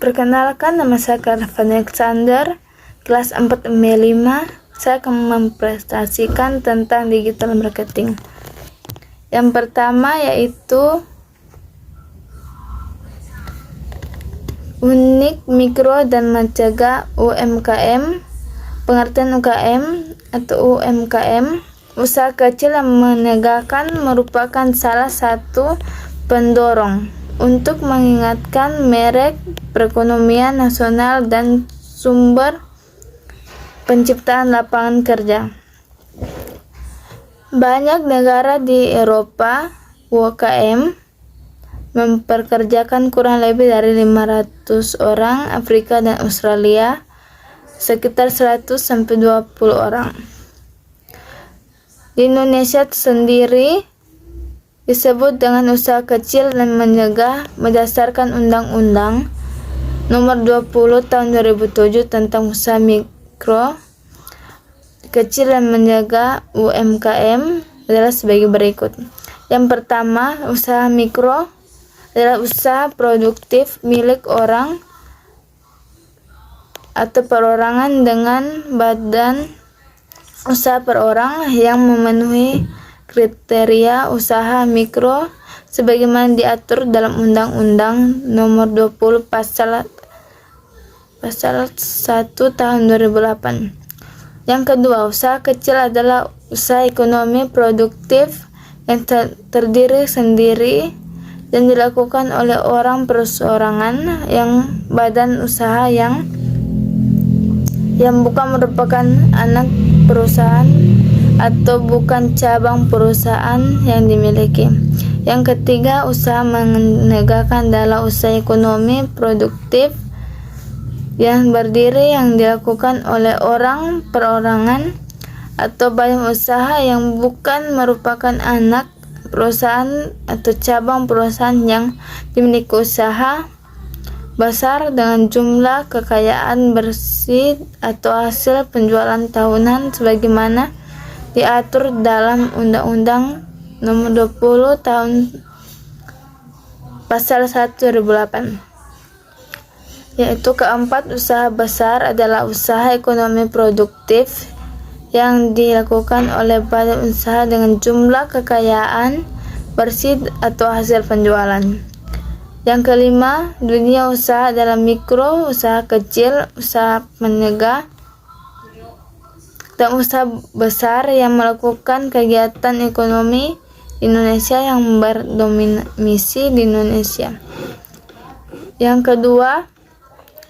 Perkenalkan, nama saya Karvan Alexander, kelas 4M5. Saya akan mempresentasikan tentang digital marketing. Yang pertama yaitu unik, mikro, dan mencegah UMKM. Pengertian UKM atau UMKM, usaha kecil yang menegakkan, merupakan salah satu pendorong untuk mengingatkan merek perekonomian nasional dan sumber penciptaan lapangan kerja. Banyak negara di Eropa, UKM memperkerjakan kurang lebih dari 500 orang, Afrika dan Australia sekitar 100-20 orang. Di Indonesia sendiri disebut dengan usaha kecil dan menengah berdasarkan Undang-Undang Nomor 20 Tahun 2007 tentang usaha mikro, kecil dan menengah UMKM adalah sebagai berikut. Yang pertama, usaha mikro adalah usaha produktif milik orang atau perorangan dengan badan usaha per orang yang memenuhi kriteria usaha mikro sebagaimana diatur dalam Undang-Undang Nomor 20 Pasal 1 Tahun 2008. Yang kedua, usaha kecil adalah usaha ekonomi produktif yang terdiri sendiri dan dilakukan oleh orang perorangan yang badan usaha yang bukan merupakan anak perusahaan atau bukan cabang perusahaan yang dimiliki. Yang ketiga, usaha menegakkan adalah usaha ekonomi produktif yang berdiri yang dilakukan oleh orang perorangan atau badan usaha yang bukan merupakan anak perusahaan atau cabang perusahaan yang dimiliki usaha besar dengan jumlah kekayaan bersih atau hasil penjualan tahunan sebagaimana diatur dalam Undang-Undang Nomor 20 Tahun Pasal 1 2008. Yaitu keempat, usaha besar adalah usaha ekonomi produktif yang dilakukan oleh badan usaha dengan jumlah kekayaan bersih atau hasil penjualan. Yang kelima, dunia usaha adalah mikro, usaha kecil, usaha menengah, dan usaha besar yang melakukan kegiatan ekonomi di Indonesia yang berdomisili di Indonesia. Yang kedua,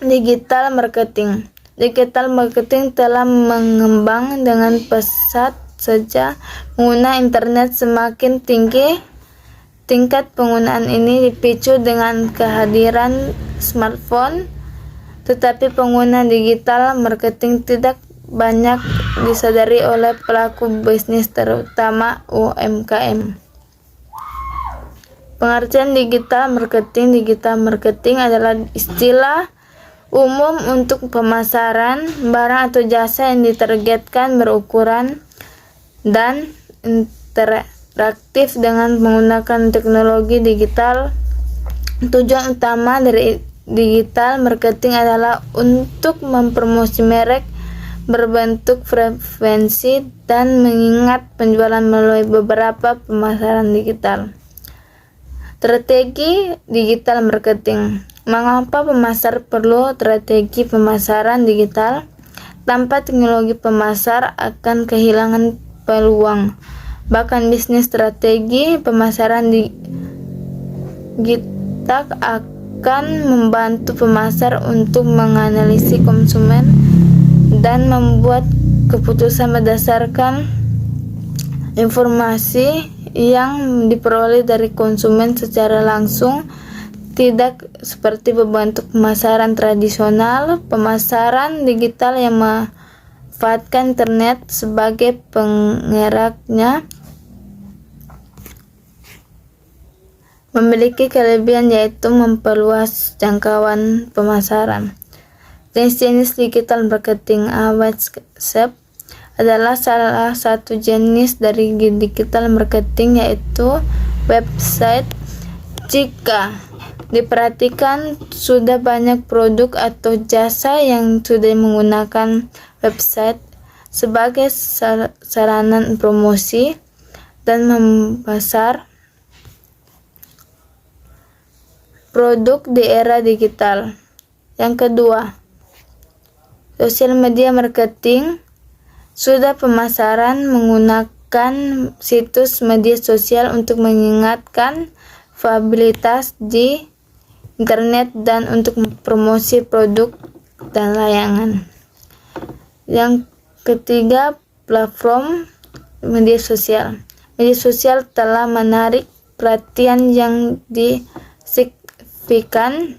digital marketing. Digital marketing telah mengembang dengan pesat sejak pengguna internet semakin tinggi. Tingkat penggunaan ini dipicu dengan kehadiran smartphone, tetapi pengguna digital marketing tidak banyak disadari oleh pelaku bisnis terutama UMKM. Pengertian digital marketing. Digital marketing adalah istilah umum untuk pemasaran barang atau jasa yang ditargetkan berukuran dan interaktif dengan menggunakan teknologi digital. Tujuan utama dari digital marketing adalah untuk mempromosi merek, berbentuk frekuensi, dan mengingat penjualan melalui beberapa pemasaran digital. Strategi digital marketing. Mengapa pemasar perlu strategi pemasaran digital? Tanpa teknologi, pemasar akan kehilangan peluang. Bahkan bisnis strategi pemasaran digital akan membantu pemasar untuk menganalisis konsumen dan membuat keputusan berdasarkan informasi yang diperoleh dari konsumen secara langsung, tidak seperti berbentuk pemasaran tradisional. Pemasaran digital yang memanfaatkan internet sebagai penggeraknya memiliki kelebihan yaitu memperluas jangkauan pemasaran. Jenis digital marketing. WhatsApp adalah salah satu jenis dari digital marketing, yaitu website. Jika diperhatikan sudah banyak produk atau jasa yang sudah menggunakan website sebagai sarana promosi dan membesar produk di era digital. Yang kedua, sosial media marketing sudah pemasaran menggunakan situs media sosial untuk mengingatkan viabilitas di internet dan untuk promosi produk dan layanan. Yang ketiga, platform media sosial. Media sosial telah menarik perhatian yang signifikan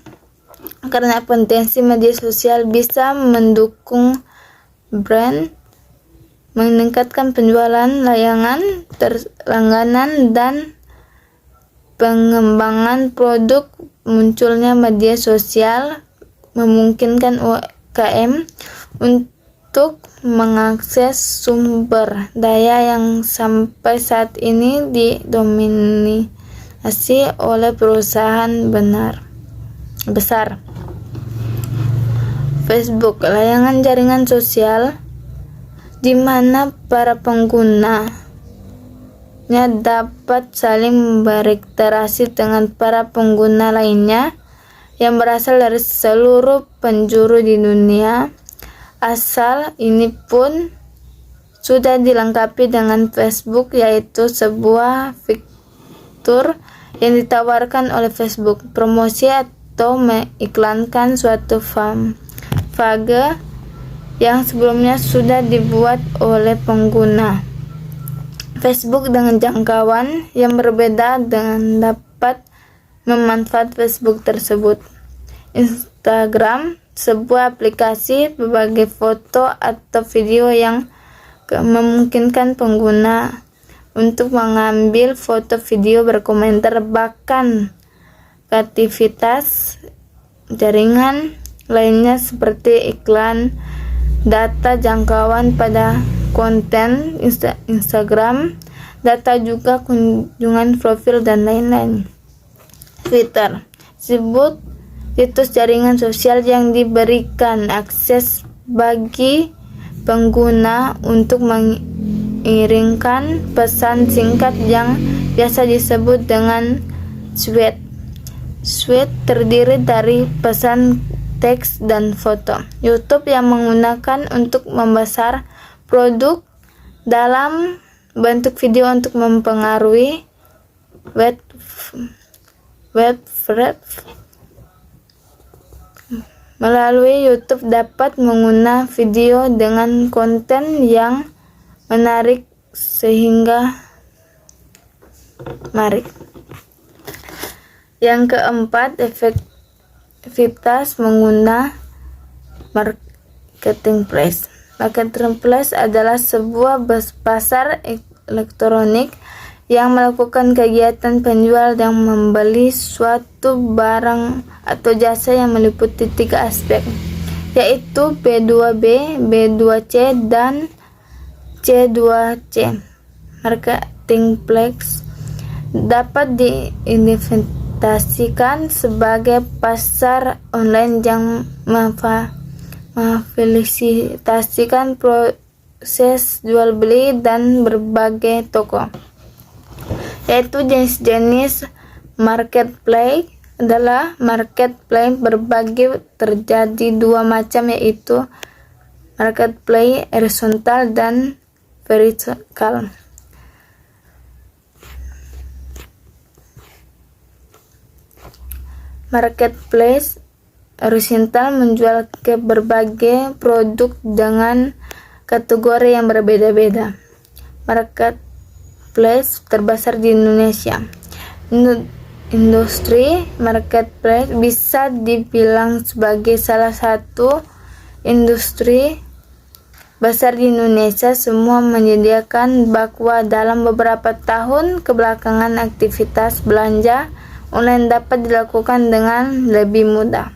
karena potensi media sosial bisa mendukung brand, meningkatkan penjualan layanan, langganan, dan pengembangan produk. Munculnya media sosial memungkinkan UMKM untuk mengakses sumber daya yang sampai saat ini didominasi oleh perusahaan besar. Facebook, layanan jaringan sosial di mana para pengguna dapat saling berinteraksi dengan para pengguna lainnya yang berasal dari seluruh penjuru di dunia asal. Ini pun sudah dilengkapi dengan Facebook, yaitu sebuah fitur yang ditawarkan oleh Facebook, promosi atau mengiklankan suatu fase yang sebelumnya sudah dibuat oleh pengguna. Facebook dengan jangkauan yang berbeda dengan dapat memanfaatkan Facebook tersebut. Instagram, sebuah aplikasi berbagi foto atau video yang memungkinkan pengguna untuk mengambil foto, video, berkomentar, bahkan aktivitas jaringan lainnya seperti iklan, data jangkauan pada konten Instagram, data juga kunjungan profil, dan lain-lain. Twitter, situs jaringan sosial yang diberikan akses bagi pengguna untuk mengirimkan pesan singkat yang biasa disebut dengan tweet. Tweet terdiri dari pesan teks dan foto. YouTube yang menggunakan untuk membesar produk dalam bentuk video untuk mempengaruhi web melalui YouTube dapat menggunakan video dengan konten yang menarik sehingga menarik. Yang keempat, efektivitas menggunakan marketplace. Marketplace adalah sebuah pasar elektronik yang melakukan kegiatan penjual dan membeli suatu barang atau jasa yang meliputi 3 aspek, yaitu B2B, B2C, dan C2C. Marketplace dapat diidentifikasikan sebagai pasar online yang memfasilitasikan proses jual beli dan berbagai toko. Yaitu jenis-jenis marketplace adalah marketplace berbagi terjadi 2 macam, yaitu marketplace horizontal dan vertikal. Marketplace horizontal menjual ke berbagai produk dengan kategori yang berbeda-beda. Marketplace terbesar di Indonesia. Industri marketplace bisa dibilang sebagai salah satu industri besar di Indonesia. Semua menyediakan bahwa dalam beberapa tahun kebelakangan aktivitas belanja online dapat dilakukan dengan lebih mudah.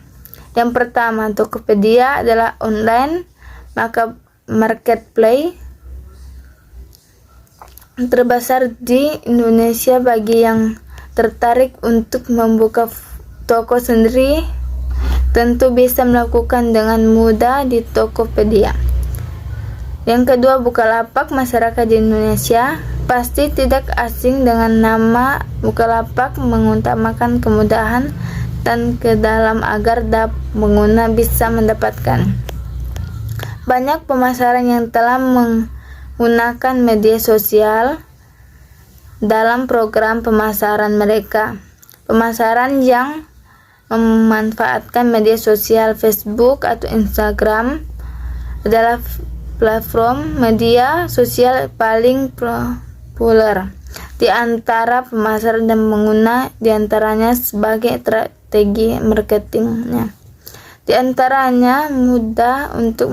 Yang pertama, Tokopedia adalah online maka marketplace terbesar di Indonesia. Bagi yang tertarik untuk membuka toko sendiri tentu bisa melakukan dengan mudah di Tokopedia. Yang kedua, Bukalapak. Masyarakat di Indonesia pasti tidak asing dengan nama Bukalapak, mengutamakan kemudahan dan kedalam agar pengguna bisa mendapatkan banyak pemasaran yang telah menggunakan media sosial dalam program pemasaran mereka. Pemasaran yang memanfaatkan media sosial Facebook atau Instagram adalah platform media sosial paling populer di antara pemasaran dan pengguna, di antaranya sebagai strategi marketingnya. Di antaranya mudah untuk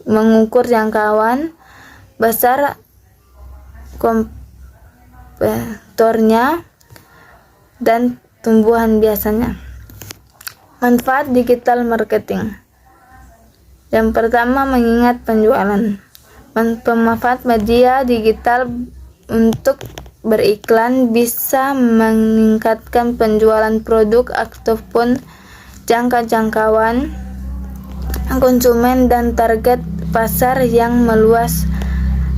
mengukur jangkauan besar kompetitornya dan tumbuhan biasanya. Manfaat digital marketing. Yang pertama, mengingat penjualan. Pemanfaat media digital untuk beriklan bisa meningkatkan penjualan produk ataupun jangkauan konsumen dan target pasar yang meluas,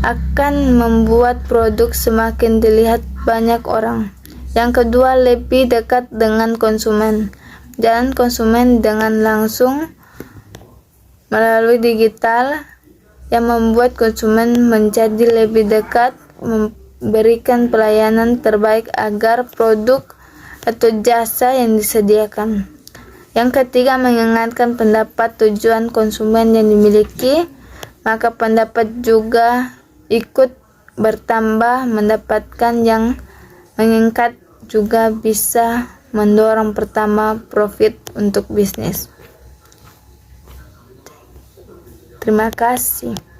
akan membuat produk semakin dilihat banyak orang. Yang kedua, lebih dekat dengan konsumen. Dan konsumen dengan langsung melalui digital yang membuat konsumen menjadi lebih dekat, memberikan pelayanan terbaik agar produk atau jasa yang disediakan. Yang ketiga, mengingatkan pendapat tujuan konsumen yang dimiliki, maka pendapat juga ikut bertambah. Mendapatkan yang meningkat juga bisa mendorong pertama profit untuk bisnis. Terima kasih.